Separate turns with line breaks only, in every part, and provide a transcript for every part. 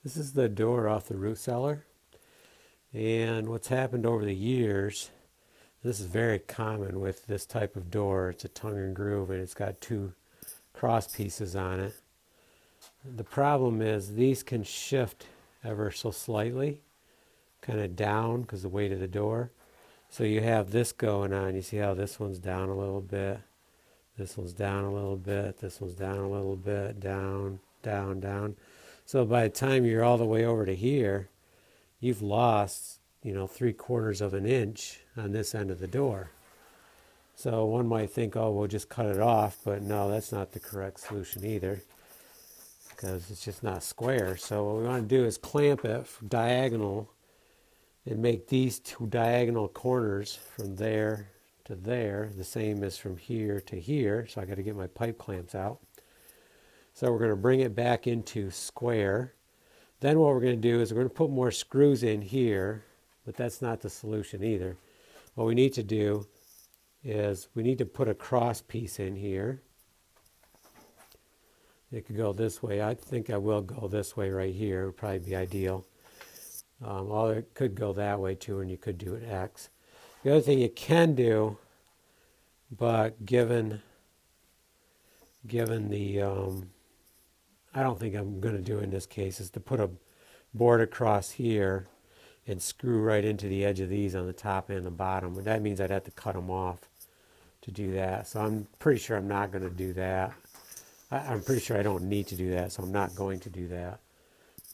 This is the door off the root cellar. And what's happened over the years, this is very common with this type of door. It's a tongue and groove and it's got two cross pieces on it. The problem is these can shift ever so slightly, kind of down because of the weight of the door. So you have this going on. You see how this one's down a little bit, this one's down a little bit, this one's down a little bit, down, down, down. So by the time you're all the way over to here, you've lost, 3/4 of an inch on this end of the door. So one might think, oh, we'll just cut it off, but no, that's not the correct solution either, because it's just not square. So what we want to do is clamp it diagonal and make these two diagonal corners from there to there the same as from here to here. So I got to get my pipe clamps out. So we're going to bring it back into square. Then what we're going to do is we're going to put more screws in here, but that's not the solution either. What we need to do is we need to put a cross piece in here. It could go this way. I think I will go this way right here. It would probably be ideal. Or it could go that way too, and you could do an X. The other thing you can do, but given the I don't think I'm going to do in this case, is to put a board across here and screw right into the edge of these on the top and the bottom. And that means I'd have to cut them off to do that. So I'm pretty sure I'm not going to do that. I'm pretty sure I don't need to do that, so I'm not going to do that.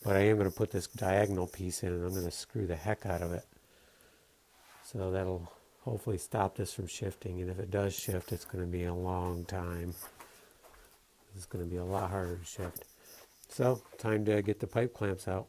But I am going to put this diagonal piece in, and I'm going to screw the heck out of it. So that'll hopefully stop this from shifting. And if it does shift, it's going to be a long time. It's going to be a lot harder to shift. So, time to get the pipe clamps out.